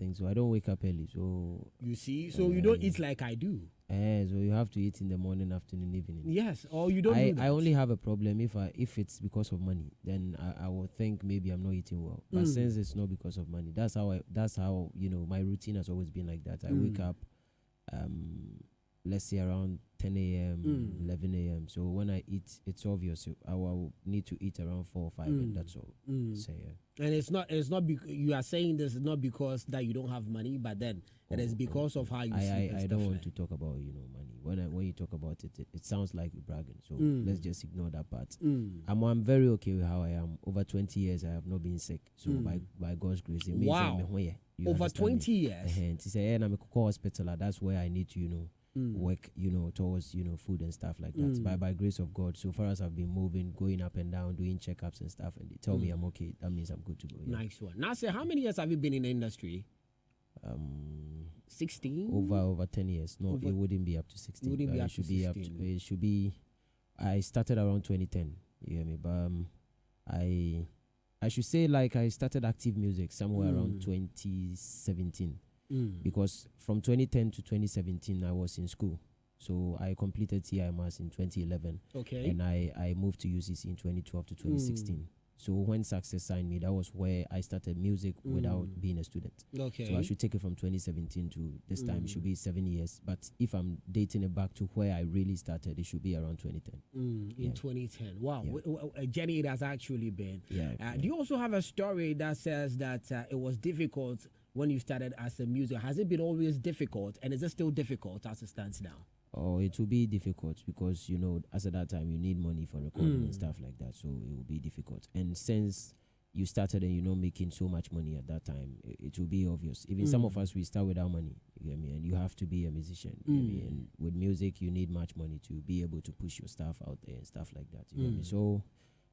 thing, so I don't wake up early. So you see, so you don't eat like I do. So you have to eat in the morning, afternoon, evening. Yes, or you don't do that. I only have a problem if it's because of money, then I will think maybe I'm not eating well. But since it's not because of money, that's how my routine has always been like that. I wake up, let's say around 10 a.m., 11 a.m. So when I eat, it's obvious I will need to eat around 4 or 5, and that's all. So yeah. And it's not you are saying this is not because that you don't have money, but then it is because of how you sleep. I don't want to talk about money. When you talk about it, it sounds like you're bragging. So let's just ignore that part. I'm very okay with how I am. Over 20 years, I have not been sick. So by God's grace, it means over 20 years. To say, I'm a hospital. That's where I need to work towards food and stuff like that. By grace of God, so far as I've been moving, going up and down, doing checkups and stuff, and they tell me I'm okay, that means I'm good to go. Nice one. Now, say, how many years have you been in the industry? 16. Over 10 years. No, it wouldn't be up to 16. It should be. I started around 2010. You hear me? But I should say like I started active music somewhere around 2017. Because from 2010 to 2017 I was in school, so I completed TIMAS in 2011. Okay. And I moved to UCC in 2012 to 2016. So when Success signed me, that was where I started music without being a student. Okay. So I should take it from 2017 to this time. It should be 7 years. But if I'm dating it back to where I really started, it should be around 2010. In 2010. Wow. Yeah. Jenny, it has actually been. Yeah. Do you also have a story that says that it was difficult when you started as a musician? Has it been always difficult, and is it still difficult as it stands now? Oh, it will be difficult because, as at that time, you need money for recording and stuff like that. So it will be difficult. And since you started and you're not making so much money at that time, it will be obvious. Even some of us, we start without money, you get me? And you have to be a musician, you get me? And with music, you need much money to be able to push your stuff out there and stuff like that, you get me? So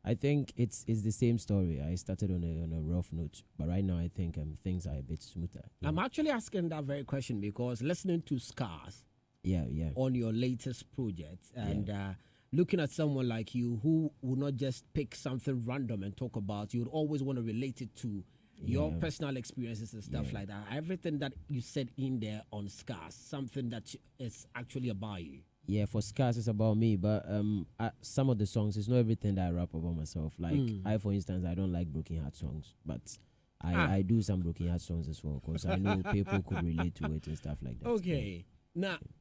I think it's the same story. I started on a rough note, but right now I think things are a bit smoother. I'm actually asking that very question because listening to Scars on your latest project and looking at someone like you who will not just pick something random and talk about, you would always want to relate it to your personal experiences and stuff like that. Everything that you said in there on Scars, something that is actually about you. Yeah, for Scars, it's about me, but some of the songs, it's not everything that I rap about myself. Like, for instance, I don't like broken heart songs, but I do some broken heart songs as well, because I know people could relate to it and stuff like that. Okay.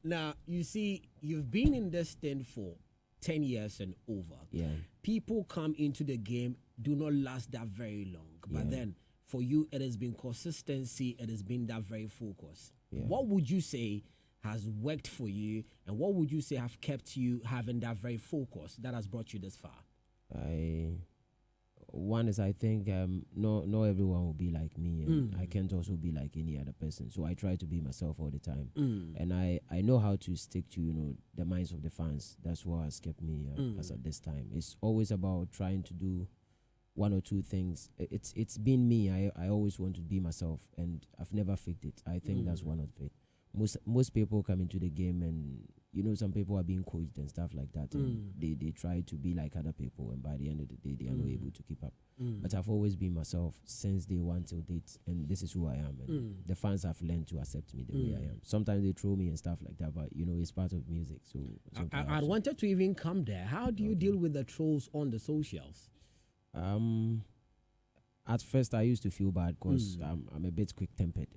Now, you see, you've been in this thing for 10 years and over. Yeah. People come into the game, do not last that very long. But then, for you, it has been consistency, it has been that very focus. Yeah. What would you say has worked for you, and what would you say have kept you having that very focus that has brought you this far? One is, I think not everyone will be like me, and I can't also be like any other person, so I try to be myself all the time. And I know how to stick to the minds of the fans. That's what has kept me as at this time. It's always about trying to do one or two things. It's been me. I always want to be myself, and I've never faked it. I think that's one of it. Most people come into the game and some people are being coached and stuff like that, and they try to be like other people, and by the end of the day they are not able to keep up. But I've always been myself since day one till date, and this is who I am, and the fans have learned to accept me the way I am. Sometimes they throw me and stuff like that, but it's part of music. So I wanted to even come there. How do you deal with the trolls on the socials? At first I used to feel bad because I'm a bit quick-tempered.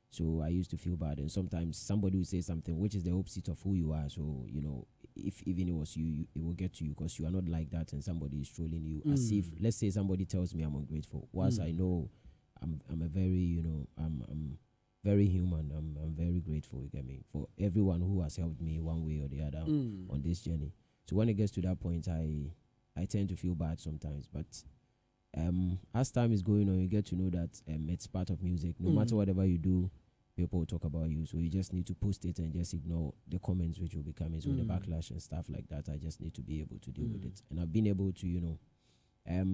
So I used to feel bad, and sometimes somebody will say something which is the opposite of who you are. So if even it was you, it will get to you because you are not like that, and somebody is trolling you as if, let's say, somebody tells me I'm ungrateful. Whilst I know I'm a very I'm very human. I'm very grateful. You get me, for everyone who has helped me one way or the other on this journey. So when it gets to that point, I tend to feel bad sometimes, but as time is going on, you get to know that it's part of music. No matter whatever you do, people will talk about you. So you just need to post it and just ignore the comments which will be coming. So the backlash and stuff like that, I just need to be able to deal with it. And I've been able to,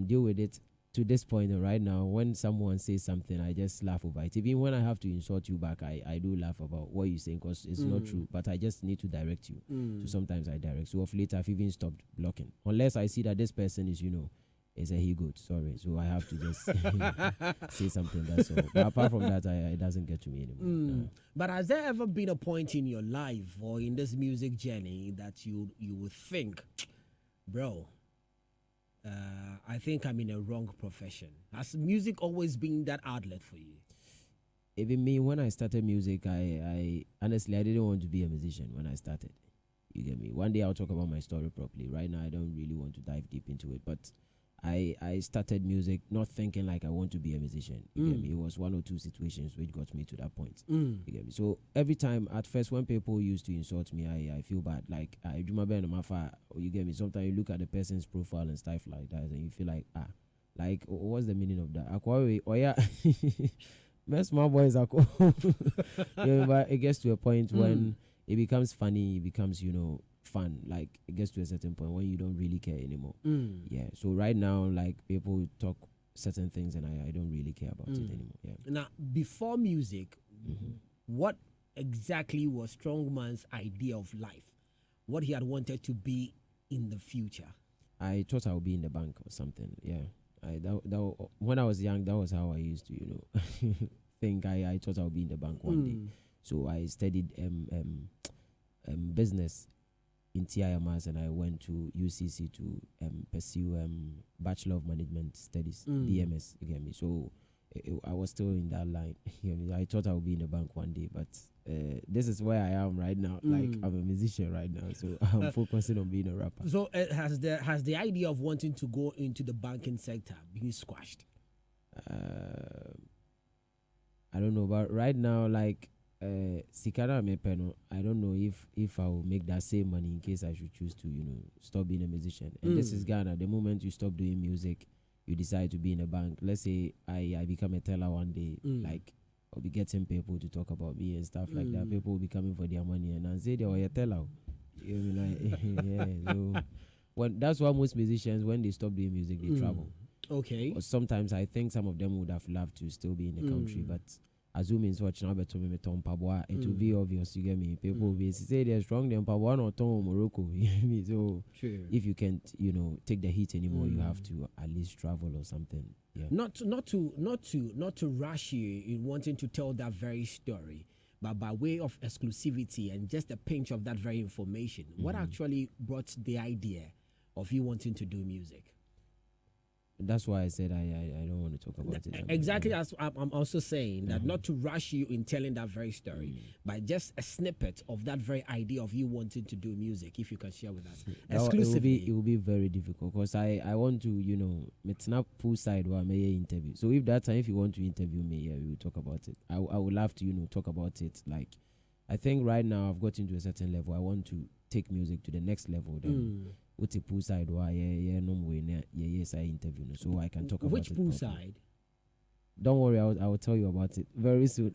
deal with it to this point. And right now, when someone says something, I just laugh over it. Even when I have to insult you back, I do laugh about what you're saying because it's not true. But I just need to direct you. So sometimes I direct. So of late, I've even stopped blocking. Unless I see that this person is, It's a he goat, sorry. So I have to just say something, that's all. But apart from that, it doesn't get to me anymore. No. But has there ever been a point in your life or in this music journey that you would think, bro, I think I'm in a wrong profession? Has music always been that outlet for you? Even me, when I started music, I honestly, I didn't want to be a musician when I started. You get me? One day I'll talk about my story properly. Right now, I don't really want to dive deep into it, but I started music not thinking like I want to be a musician. You get me? It was one or two situations which got me to that point. You get me? So every time, at first, when people used to insult me, I feel bad. Like, I do my best on my fire. You get me? Sometimes you look at the person's profile and stuff like that, and you feel like, like, what's the meaning of that? Oh yeah. Most small boys are cool. Yeah, but it gets to a point when it becomes funny, it becomes, fun. Like, it gets to a certain point when you don't really care anymore. Yeah. So right now, like, people talk certain things and I don't really care about it anymore. Yeah. Now, before music, what exactly was Strongman's idea of life? What he had wanted to be in the future? I thought I would be in the bank or something. Yeah. When I was young, that was how I used to, think. I thought I would be in the bank one day. So I studied business in TIMS, and I went to UCC to pursue Bachelor of Management Studies, BMS. You get me? So I was still in that line. You know, I thought I would be in the bank one day, but this is where I am right now. Like, I'm a musician right now, so I'm focusing on being a rapper. So has the idea of wanting to go into the banking sector been squashed? I don't know, but right now, like, Sikara Mepeno, I don't know if I will make that same money in case I should choose to, stop being a musician. And this is Ghana. The moment you stop doing music, you decide to be in a bank. Let's say I become a teller one day, like, I'll be getting people to talk about me and stuff like that. People will be coming for their money and I say they are a teller. You know, like, yeah. So that's why most musicians, when they stop doing music, they travel. Okay. Or sometimes I think some of them would have loved to still be in the country, but assuming so much now, but it will be obvious. You get me? People will be say they're strong, then Pabwa or Tom Morocco. You get me? So if you can't, take the heat anymore, you have to at least travel or something. Yeah. Not to rush you in wanting to tell that very story, but by way of exclusivity and just a pinch of that very information, what actually brought the idea of you wanting to do music? That's why I said I don't want to talk about it. Exactly, as I'm also saying that not to rush you in telling that very story, but just a snippet of that very idea of you wanting to do music, if you can share with us exclusively. It will be very difficult because I want to, it's not poolside where I may interview. So if you want to interview me, yeah, we will talk about it. I would love to, talk about it. Like, I think right now I've gotten to a certain level. I want to take music to the next level. Then what's a poolside why no way yes I interview, so I can talk about which it. Which poolside? Don't worry, I will tell you about it very soon.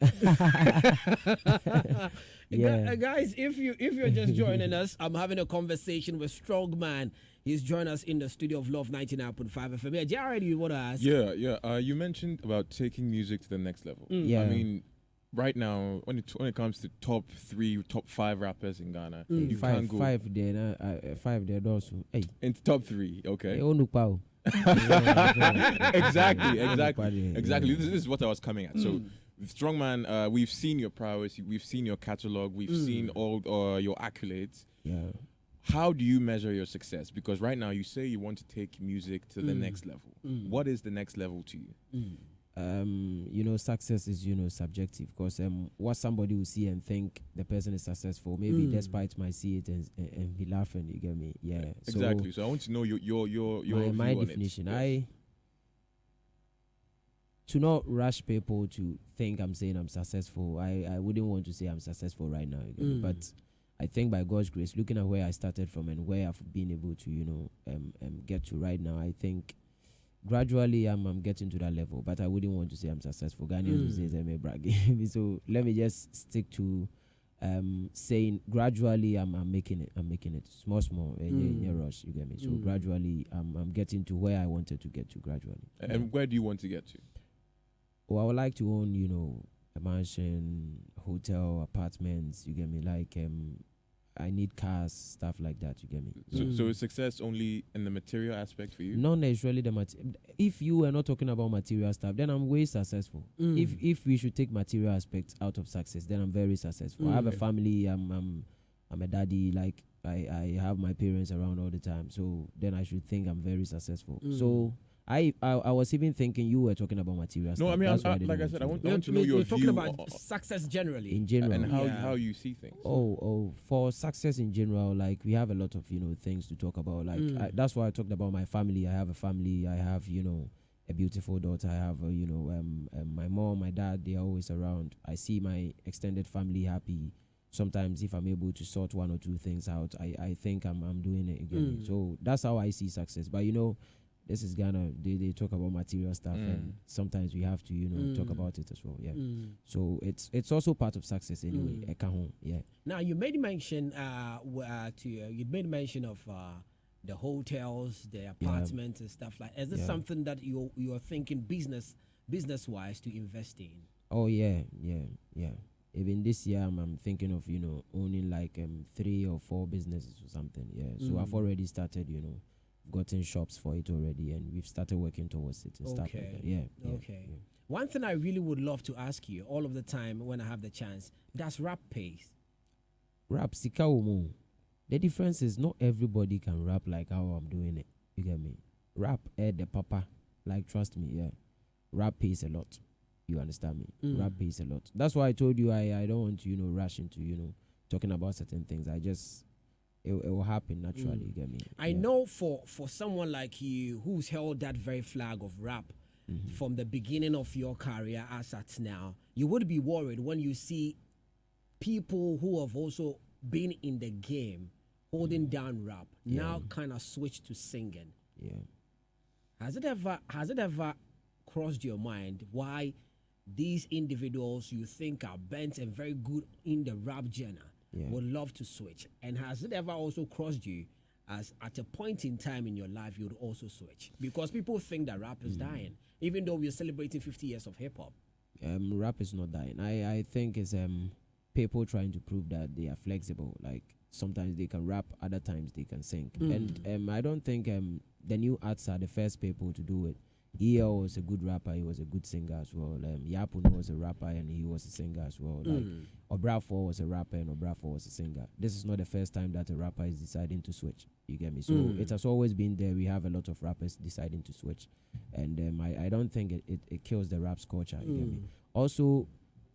Yeah. Guys, if you're just joining us, I'm having a conversation with Strongman. He's joined us in the studio of Love 99.5 FM. Yeah, Jared, you want to ask? Yeah. You mentioned about taking music to the next level. Yeah. I mean, right now, when it comes to top 3, top 5 rappers in Ghana, you can't go five there also. Hey, into top 3. Okay. Exactly. This is what I was coming at. So, with Strongman, we've seen your prowess, we've seen your catalog, we've seen all your accolades. Yeah. How do you measure your success? Because right now you say you want to take music to the next level. What is the next level to you? Success is, subjective, because what somebody will see and think the person is successful, maybe despite might see it and be laughing. You get me? Yeah. Exactly. So I want to know your my definition. Yes. To not rush people to think I'm saying I'm successful. I wouldn't want to say I'm successful right now. You get me? But I think by God's grace, looking at where I started from and where I've been able to, get to right now, I think gradually I'm getting to that level, but I wouldn't want to say I'm successful. Ghanaians will say I'm a bragging. So let me just stick to saying gradually I'm making it small rush. You get me? So gradually I'm getting to where I wanted to get to gradually. And where do you want to get to? Well, I would like to own, a mansion, hotel, apartments. You get me? Like I need cars, stuff like that. You get me? So is success only in the material aspect for you? Not necessarily the material. If you were not talking about material stuff, then I'm way successful. If we should take material aspects out of success, then I'm very successful. I have a family. I'm a daddy. Like I have my parents around all the time. So then I should think I'm very successful. So I was even thinking you were talking about material stuff. No, I mean, like I said, I want to know your view. We're talking about success generally. In general. And how you see things. For success in general, like we have a lot of, things to talk about. Like that's why I talked about my family. I have a family. I have, a beautiful daughter. I have, my mom, my dad, they are always around. I see my extended family happy. Sometimes if I'm able to sort one or two things out, I think I'm doing it again. So that's how I see success. But, this is Ghana. They talk about material stuff, and sometimes we have to, talk about it as well. Yeah. So it's also part of success anyway. Yeah. Now you made mention you made mention of the hotels, the apartments, and stuff like. Is this something that you're thinking business wise to invest in? Oh yeah. Even this year, I'm thinking of owning like 3 or 4 businesses or something. Yeah. So I've already started. Gotten shops for it already, and we've started working towards it and stuff like that. Yeah. Okay. Yeah. One thing I really would love to ask you all of the time when I have the chance, does rap pay? Rap, sika umu. The difference is not everybody can rap like how I'm doing it. You get me? Rap, the papa. Like, trust me, yeah. Rap pays a lot. You understand me? Rap pays a lot. That's why I told you I don't want to, rush into, talking about certain things. It will happen naturally. You get me? I know for someone like you who's held that very flag of rap from the beginning of your career as at now, you would be worried when you see people who have also been in the game holding down rap now kind of switch to singing. Yeah. Has it ever crossed your mind why these individuals you think are bent and very good in the rap genre would love to switch? And has it ever also crossed you as at a point in time in your life you would also switch? Because people think that rap is dying, even though we're celebrating 50 years of hip-hop. Rap is not dying. I think it's people trying to prove that they are flexible. Like sometimes they can rap, other times they can sing. And I don't think the new arts are the first people to do it. EL was a good rapper, he was a good singer as well. Yapun was a rapper and he was a singer as well. Like Obrafo was a rapper and Obrafo was a singer. This is not the first time that a rapper is deciding to switch. You get me? So it has always been there. We have a lot of rappers deciding to switch. And I don't think it kills the rap's culture. You get me? Also,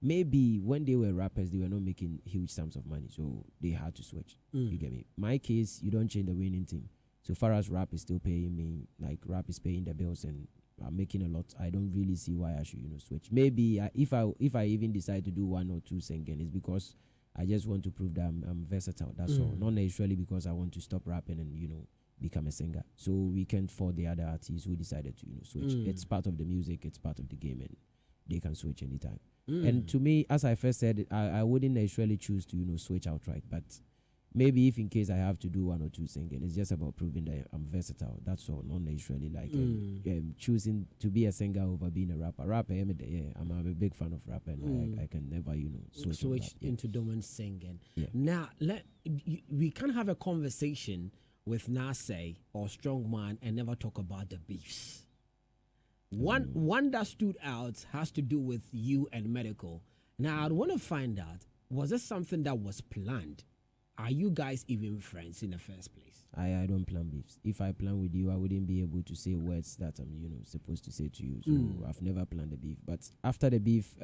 maybe when they were rappers, they were not making huge sums of money, so they had to switch. You get me? My case, you don't change the winning team. So far as rap is still paying me, like rap is paying the bills and I'm making a lot, I don't really see why I should, switch. Maybe if I even decide to do 1 or 2 singing, it's because I just want to prove that I'm versatile. That's all. Not necessarily because I want to stop rapping and become a singer. So we can't fault the other artists who decided to switch. It's part of the music. It's part of the game, and they can switch anytime. And to me, as I first said, I wouldn't necessarily choose to switch outright, but maybe if in case I have to do 1 or 2 singing, it's just about proving that I'm versatile. That's all. Not necessarily like choosing to be a singer over being a rapper. I'm a big fan of rap, and I can never switch into doing singing. Now we can have a conversation with Nase or Strongman and never talk about the beefs. One that stood out has to do with you and medical. Now I'd want to find out, was this something that was planned? Are you guys even friends in the first place? I don't plan beefs. If I plan with you, I wouldn't be able to say words that I'm supposed to say to you. So I've never planned a beef. But after the beef,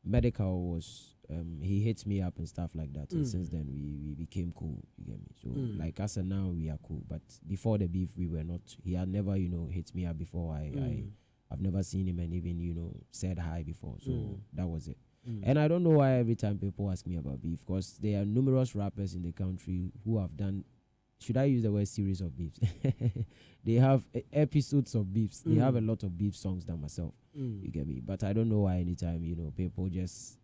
medical was he hits me up and stuff like that. And since then we became cool. You get me? So like as of now we are cool. But before the beef we were not. He had never hit me up before. I've never seen him and even said hi before. So that was it. And I don't know why every time people ask me about beef, because there are numerous rappers in the country who have done, should I use the word series of beefs? They have episodes of beefs. They have a lot of beef songs than myself. You get me? But I don't know why anytime, people just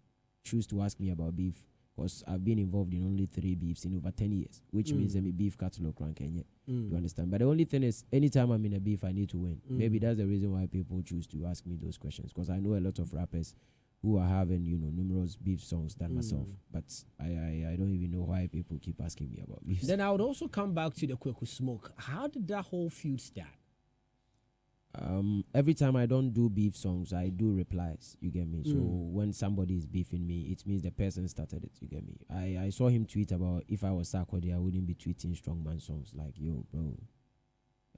choose to ask me about beef, because I've been involved in only 3 beefs in over 10 years, which means I'm a beef catalog rank. You understand? But the only thing is, anytime I'm in a beef, I need to win. Maybe that's the reason why people choose to ask me those questions, because I know a lot of rappers who are having, numerous beef songs than myself. But I don't even know why people keep asking me about beef. Then I would also come back to the Kweku Smoke. How did that whole feud start? Every time I don't do beef songs, I do replies. You get me? So when somebody is beefing me, it means the person started it. You get me? I saw him tweet about if I was Sarkodie, I wouldn't be tweeting Strongman songs. Like, yo, bro.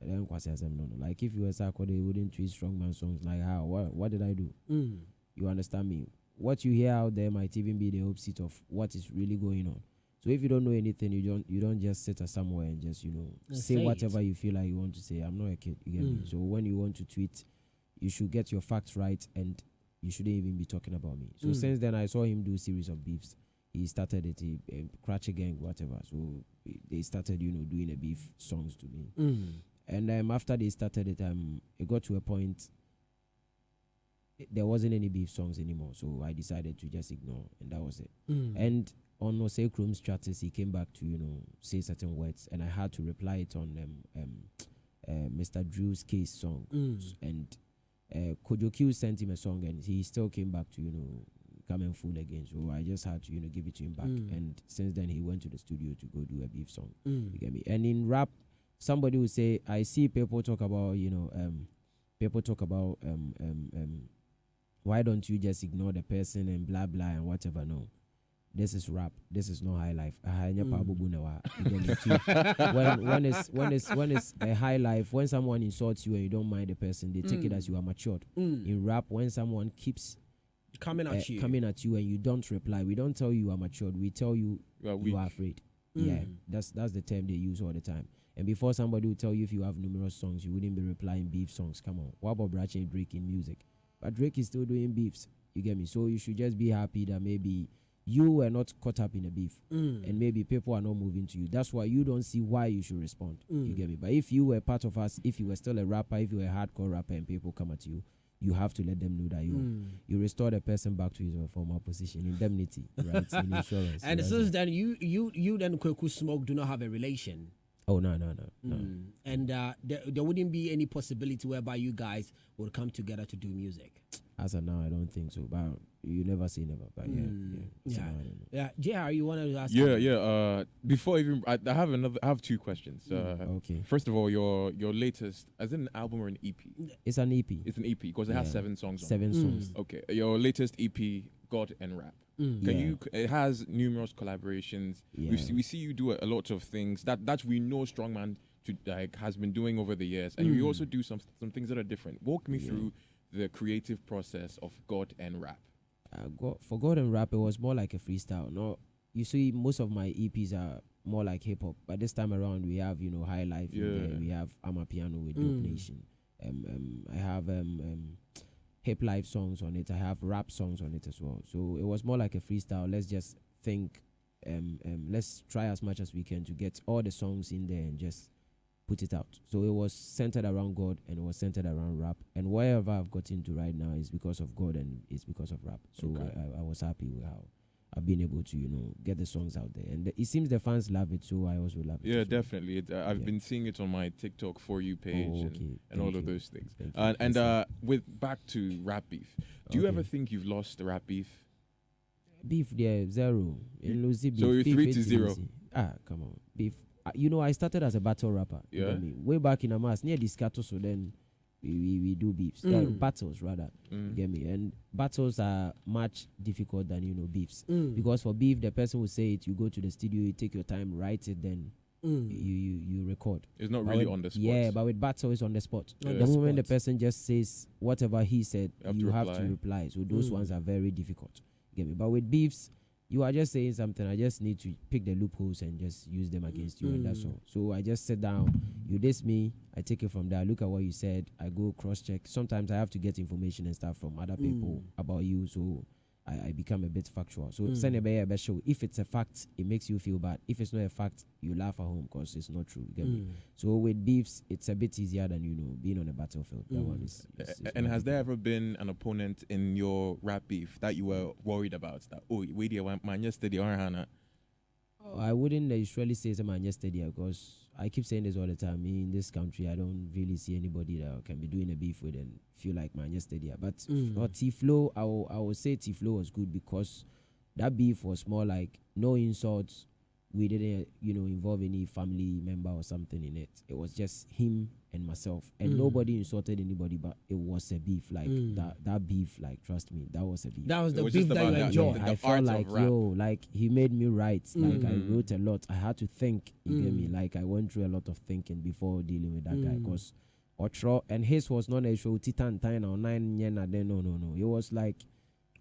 Like, if you were Sarkodie, you wouldn't tweet Strongman songs. Like, how? What did I do? You understand me? What you hear out there might even be the opposite of what is really going on. So if you don't know anything, you don't just sit somewhere and just, say whatever you feel like you want to say. I'm not a kid, you get me? So when you want to tweet, you should get your facts right and you shouldn't even be talking about me. So since then, I saw him do a series of beefs. He started it, Cratch Gang, whatever. So they started, doing a beef songs to me. And after they started it, it got to a point, there wasn't any beef songs anymore. So I decided to just ignore, and that was it. And on Osei Krom's status, he came back to, say certain words, and I had to reply it on Mr. Drew's Case song. And Kojo Q sent him a song, and he still came back to, come and fool again. So I just had to, give it to him back. And since then, he went to the studio to go do a beef song. You get me? And in rap, somebody would say, I see people talk about, why don't you just ignore the person and blah, blah, and whatever. No. This is rap. This is not high life. When it's a high life, when someone insults you and you don't mind the person, they take it as you are matured. In rap, when someone keeps coming at you and you don't reply, we don't tell you are matured. We tell you you are afraid. Yeah, that's the term they use all the time. And before somebody will tell you if you have numerous songs, you wouldn't be replying beef songs. Come on. What about Brache and Drake in music? But Drake is still doing beefs. You get me? So you should just be happy that maybe you were not caught up in a beef and maybe people are not moving to you. That's why you don't see why you should respond. You get me? But if you were part of us, if you were still a rapper, if you were a hardcore rapper and people come at you, you have to let them know that you restore the person back to his former position. Indemnity, right? In insurance. And since then, you then Kweku Smoke do not have a relation. Oh, no. And there wouldn't be any possibility whereby you guys would come together to do music. As of now, I don't think so. But you never say never. But yeah. JR, you wanted to ask? Yeah. Before even, I have two questions. Okay. First of all, your latest, as in an album or an EP? It's an EP. It's an EP because it has 7 songs. Seven songs. Okay. Your latest EP, God and Rap. It has numerous collaborations. We see you do a lot of things that we know Strongman has been doing over the years, and you also do some things that are different. Walk me through the creative process of God and Rap. For God and Rap, it was more like a freestyle. No, you see, most of my EPs are more like hip hop, but this time around we have High Life. We have Amapiano with Dope Nation. I have hip life songs on it. I have rap songs on it as well. So it was more like a freestyle. Let's just think. Let's try as much as we can to get all the songs in there and just put it out. So it was centered around God and it was centered around rap. And wherever I've got into right now is because of God and it's because of rap. So I was happy with how I've been able to, get the songs out there. And it seems the fans love it, so I also love it. Yeah, definitely. I've been seeing it on my TikTok For You page and all of those things. With back to rap beef, do you ever think you've lost the rap beef? Beef, yeah, 0. Beef, so you're 3-0. Come on. Beef. I started as a battle rapper. Yeah. You know what I mean? Way back in Amas, near the Scato, so then we do beefs. Battles, rather. You get me? And battles are much difficult than, beefs. Because for beef, the person will say it, you go to the studio, you take your time, write it, then you record. It's not really on the spot. Yeah, but with battle, it's on the spot. The moment the person just says whatever he said, you have to reply. So those ones are very difficult. You get me? But with beefs, you are just saying something. I just need to pick the loopholes and just use them against you, and that's all. So I just sit down. You diss me. I take it from there. I look at what you said. I go cross-check. Sometimes I have to get information and stuff from other people about you, so I become a bit factual. So if it's a fact, it makes you feel bad. If it's not a fact, you laugh at home because it's not true. You get me? So with beefs, it's a bit easier than being on a battlefield. That one is and has there ever been an opponent in your rap beef that you were worried about? That man yesterday or Hannah? I wouldn't usually say it's a man yesterday because I keep saying this all the time. Me in this country, I don't really see anybody that can be doing a beef with and feel like man yesterday. But for T-Flow, I will say T-Flow was good because that beef was more like no insults. We didn't, involve any family member or something in it. It was just him and myself, and nobody insulted anybody. But it was a beef, like that beef. Like trust me, that was a beef. That was the beef that you enjoyed. I felt like like he made me write. Like I wrote a lot. I had to think. You get me? Like I went through a lot of thinking before dealing with that guy. Because Otro and his was not a show. Titan Time or 9 yen. No. It was like.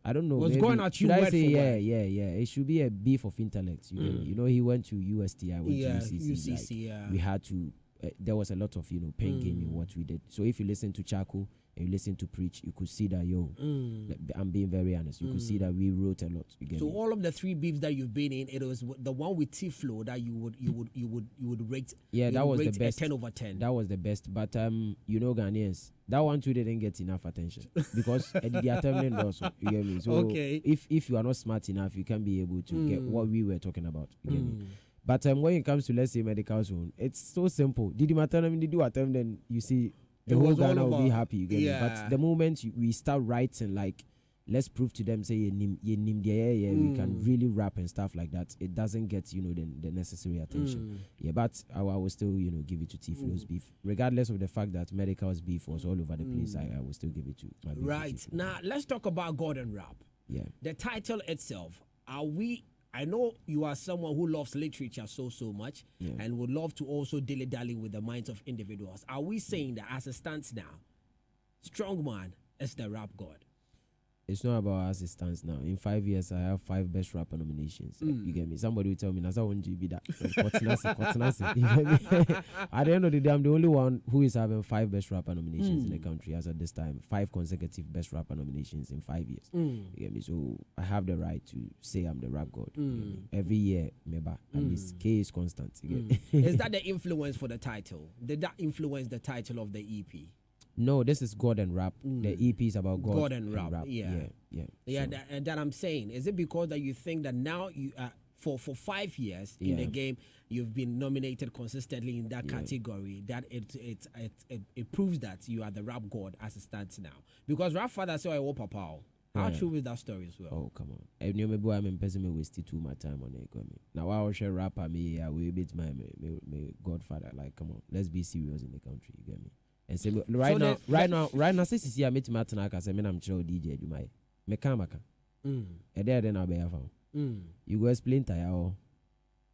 I don't know. Was going at you. Should I say yeah? It should be a beef of intellect. He went to UST. I went to UCC. Like, we had to. There was a lot of pain game in what we did. So if you listen to Chaco and you listen to Preach, you could see that I'm being very honest. You could see that we wrote a lot. So all of the 3 beefs that you've been in, it was the one with T-Flow that you would rate. Yeah, that was the best. 10 over 10. That was the best. But Ghanaians, that one too didn't get enough attention because they are telling also. You get me? So if you are not smart enough, you can't be able to get what we were talking about. You get me? But when it comes to, let's say, medical zone, it's so simple. Did you matter? Did you attempt? Then you see the whole Ghana will be happy. You get me? But the moment we start writing, like, let's prove to them, say, we can really rap and stuff like that. It doesn't get, the necessary attention. But I will still, give it to T-Flow's beef. Regardless of the fact that medical's beef was all over the place, I will still give it to my beef. Right. Now, let's talk about God and Rap. Yeah. The title itself, I know you are someone who loves literature so much and would love to also dilly-dally with the minds of individuals. Are we saying that as it stands now, Strongman is the rap god? It's not about as it stands now. In 5 years, I have 5 best rapper nominations. You get me? Somebody will tell me, Nasa won't be that. You get me? At the end of the day, I'm the only one who is having 5 best rapper nominations in the country as at this time. 5 consecutive best rapper nominations in 5 years. You get me? So I have the right to say I'm the rap god. Every year, maybe at least K is constant. You get me? Is that the influence for the title? Did that influence the title of the EP? No, this is God and Rap. The EP is about God and Rap. Yeah. So. That I'm saying. Is it because that you think that now you for 5 years in the game you've been nominated consistently in that category, that it proves that you are the rap god as it stands now? Because Rap Father said I will papa. How true is that story as well? Oh, come on. I knew maybe I'm person me wasted too much time on it. Now I will share rapper me. I will beat my godfather. Like, come on, let's be serious in the country. You get me? And say right now, say see I meet Martin I say I'm chill DJ do my meka. And then I'll be found. You go explain to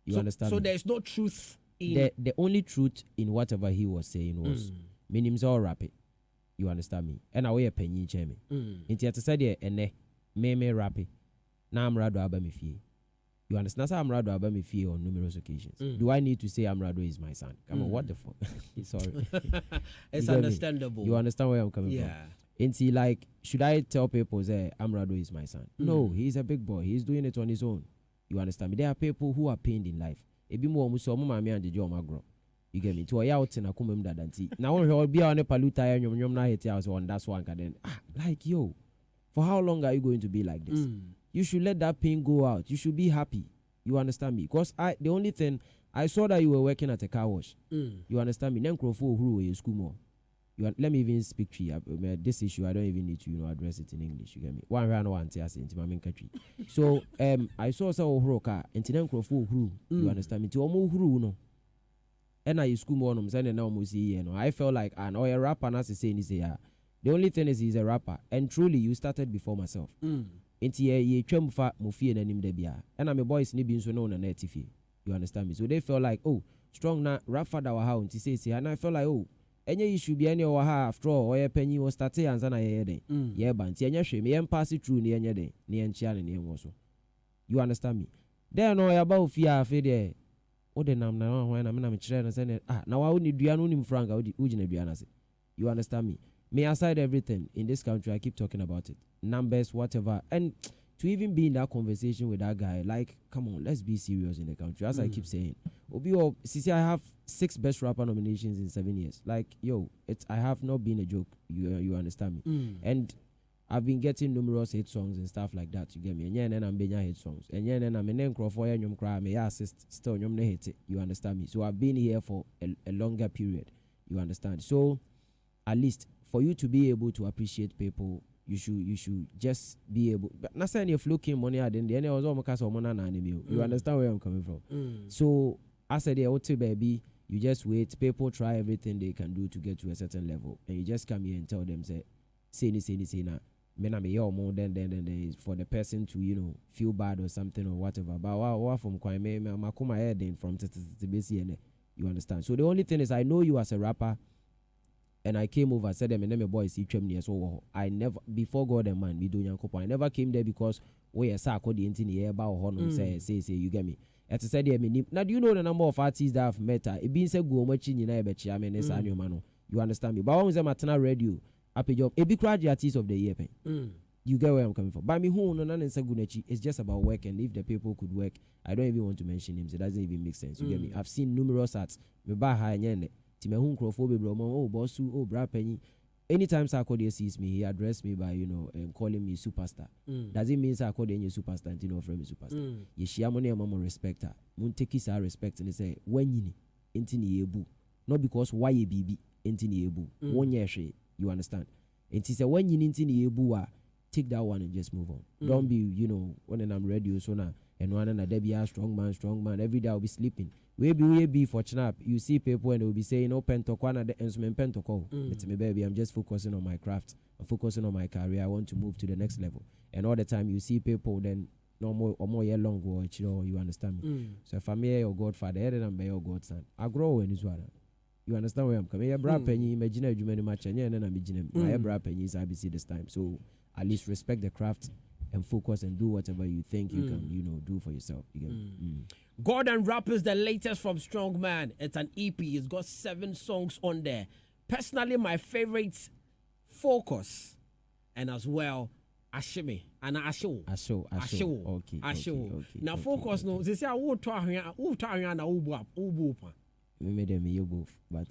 you understand? So there's no truth in the only truth in whatever he was saying was minim's all rapid. You understand me? And I wear penny chemi. Into yet said and me rapid. Now I'm rado about me fee. You understand? I'm Rado about me fee on numerous occasions. Do I need to say Amrado is my son? Come on, what the fuck? Sorry. It's understandable. You understand where I'm coming from? And see, like, should I tell people say Amrado is my son? No, he's a big boy. He's doing it on his own. You understand me? There are people who are pained in life. You get me? To a out in a kumum dadanti. Now we'll be on a paluta and yum na hit house on that's one then. Like yo, for how long are you going to be like this? You should let that pain go out. You should be happy. You understand me? Because the only thing I saw that you were working at a car wash. You understand me? Let me even speak to you. This issue I don't even need to address it in English. You get me? One round one say into my main country. So I saw some car and you understand me? To no. And I school more I felt like a rapper and as saying is the only thing is he's a rapper and truly you started before myself. Inti ye twemfa mufie nanim da bia and I'm a boys ni bi nso no na TV. You understand me? So they felt like strong na rap father wa ha unti say and I felt like enye issue bi any wa ha after all oye panyi was start ansa na ye den ye ba nti enye hwe me yem pass through ne enye den ne enchia ne enwo so. You understand me? Then no ya ba ofie afi de o de nam na ho na me na me kire no say na wa oni dua no nim franka o gina dua na say. You understand me? Me aside everything in this country, I keep talking about it. Numbers, whatever. And to even be in that conversation with that guy, like, come on, let's be serious in the country. As I keep saying. I have 6 best rapper nominations in 7 years. Like, yo, I have not been a joke. You understand me? And I've been getting numerous hit songs and stuff like that. You get me? And yeah, then I'm being hit songs. And yeah, then I'm in for you cry me assist still you hit it. You understand me? So I've been here for a longer period. You understand? So at least for you to be able to appreciate people, you should just be able. But not saying if looking money at the end was almost you understand where I'm coming from? So I said, yeah, baby, you just wait. People try everything they can do to get to a certain level, and you just come here and tell them, say now. Men I'm more then for the person to feel bad or something or whatever. But what from Kwame, I'm come ahead then from you understand. So the only thing is I know you as a rapper. And I came over, said them, and then my boys see me. So I never, before God and man, we do Yankopo. I never came there because we are sack the entity about honor say, you get me. As I said, now do you know the number of artists that I've met? It being said, go much in United, I mean, it's annual man. You understand me? But I was a maternal radio, up a job, a big crowd artist of the year. You get where I'm coming from. But me who no it's just about work, and if the people could work, I don't even want to mention names. It doesn't even make sense. You get me? I've seen numerous arts. Me ba high anytime Sarkodie sees me, he addressed me by and calling me superstar. Does it mean Sarkodie is superstar? You know, from me superstar. Ye money mama respect her. Mun take his respect and say when you intini ebu, not because why ye baby intini ebu. One year you understand? And he said when you intini ebu, take that one and just move on. Don't be when I'm radio so now and one and a Debbie strong man. Every day I'll be sleeping. We be fortunate. You see people and they'll be saying, "No pentokwana the instrument pentoko." It's me, baby. I'm just focusing on my craft. I'm focusing on my career. I want to move to the next level. And all the time you see people, then no more or more year long go. You understand me? So if I'm here, your godfather, then I'm your godson. I grow in Israel. You understand where I'm coming? Yeah, bra penny. Imagine you many much and then I'm beginning. My bra penny is IBC this time. So at least respect the craft and focus and do whatever you think you can, do for yourself. God and Rap is the latest from Strongman. It's an EP. It's got 7 songs on there. Personally, my favorites, Focus, and as well, Ashimi and Asho. Okay. Now, Focus, no, they say I will try and we made them you both, but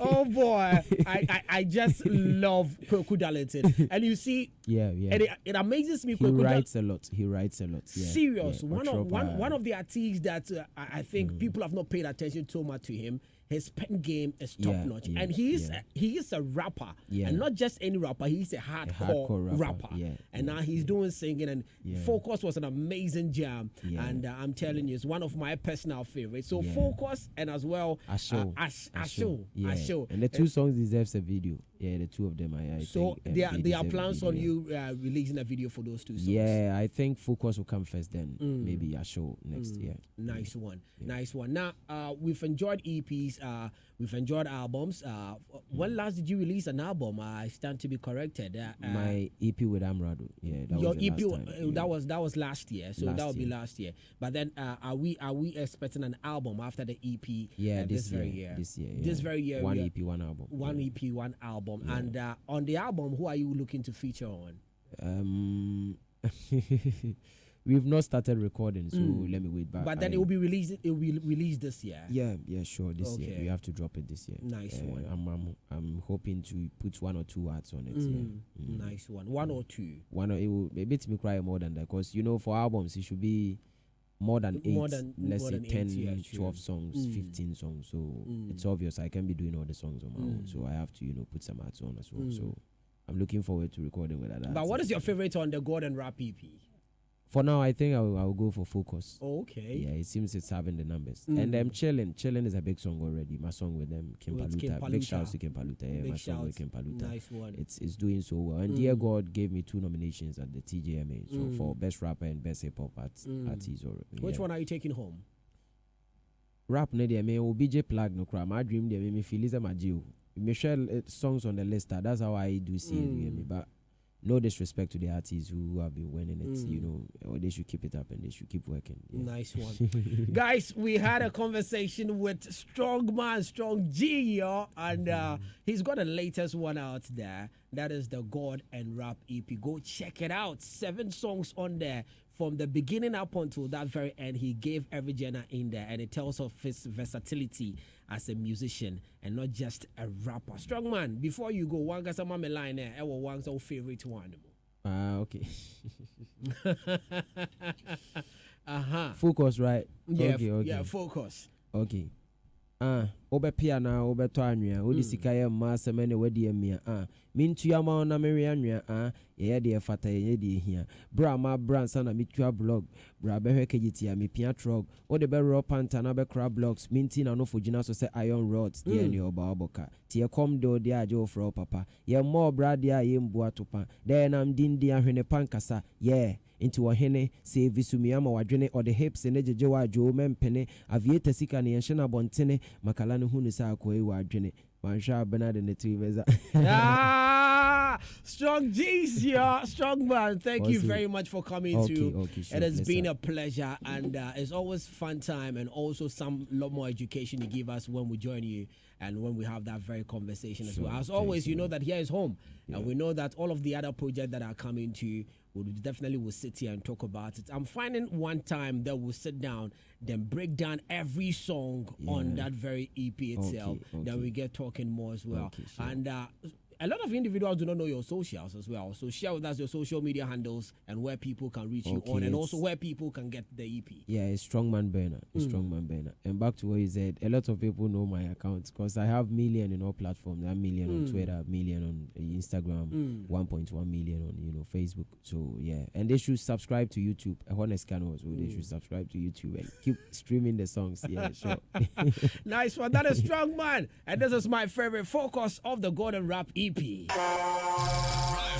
oh boy, I just love Kweku Darlington, and you see, and it amazes me. He writes a lot. Yeah. Serious, one of the artists that I think people have not paid attention too much to him. His pen game is top notch, and he is a rapper, and not just any rapper. He's a hardcore rapper. And now he's doing singing, and Focus was an amazing jam, and I'm telling you, it's one of my personal favorites. So Focus and as well Asho. And the 2 songs deserves a video. Yeah, the 2 of them. I so think there are plans on you releasing a video for those 2 songs. Yeah, I think Focus will come first, then maybe Asho next. Nice one. Now we've enjoyed EPs. We've enjoyed albums. When last did you release an album? I stand to be corrected. My EP with Amrado. Yeah, that your was the EP. last time. That was last year. So that would be last year. But then, are we expecting an album after the EP? Yeah, this very year. This very year. 1 EP, 1 album. 1 EP, 1 album. Yeah. And on the album, who are you looking to feature on? We've not started recording, so let me wait back. But then it will be released. It will be released this year. Yeah, sure. This year we have to drop it this year. Nice one. I'm hoping to put 1 or 2 arts on it. Nice one. 1 or 2. It will maybe me cry more than that, because for albums it should be more than 8. Let's say 10, 12 songs, 15 songs. So it's obvious I can't be doing all the songs on my own. So I have to put some arts on as well. So I'm looking forward to recording with that. But what is your favorite on the God and Rap EP? For now, I think I'll go for Focus. Oh, okay. Yeah, it seems it's having the numbers. And Chillin' is a big song already. My song with them, Kim Paluta. Big shouts to Kim Paluta. Yeah, my song with Kim Paluta. Nice one. It's doing so well. And Dear God gave me 2 nominations at the TJMA. So for Best Rapper and Best Hip Hop Artist. Which one are you taking home? Rap, BJ plug no cry. My dream, they me feel is a majio. Michelle songs on the list. That's how I do see it. But no disrespect to the artists who have been winning it, or they should keep it up and they should keep working. Yeah. Nice one. Guys, we had a conversation with Strongman, Strong G, and he's got the latest one out there. That is the God and Rap EP. Go check it out. 7 songs on there. From the beginning up until that very end, he gave every genre in there, and it tells of his versatility as a musician and not just a rapper. Strongman, before you go, one guy's a mama line there. One's our favorite one. Okay. Focus, right? Yeah, yeah, focus. Okay. Obe piana, obe to anwea, odi sika ye ma semene wedi emia. Mintu ya ma na mewe anwea, ye de fata ye de hia. Bra ma bransa na mitwa blog. Bra behwe kejiti ya mi pia trog. Ode be raw panta na be crab blocks. Minti na no fujina so se iron rods. Die ni oba oboka. Tie kom do dia ajo fro papa. Ye mo bra dia ye mbu atopa. De na mdindi ahwene pankasa. Yeah. Into a hene, say Visumiyama wadrene or the hips and ejewa jo mempene, avieta sika ni enshena bontene, makalani hunisa kwe wadrene. Mansha Bernard and the two strong G's, yeah, strong man. Thank you very much for coming through. Sure, it has been a pleasure, and it's always fun time, and also some lot more education you give us when we join you and when we have that very conversation as well. As always, you know that here is home, and we know that all of the other projects that are coming to. We'll definitely will sit here and talk about it. I'm finding one time that we'll sit down, then break down every song on that very EP itself. Then we get talking more as well. Sure. And a lot of individuals do not know your socials as well. So share with us your social media handles and where people can reach you on, and also where people can get the EP. Yeah, it's Strongman Burner. It's Strongman Burner. And back to what you said, a lot of people know my account because I have million in all platforms. I have million on Twitter, million on Instagram, 1.1 million on Facebook. So yeah, and they should subscribe to YouTube. Honest can they should subscribe to YouTube and keep streaming the songs. Yeah, sure. Nice one. That is Strongman, and this is my favorite focus of the Golden Rap EP.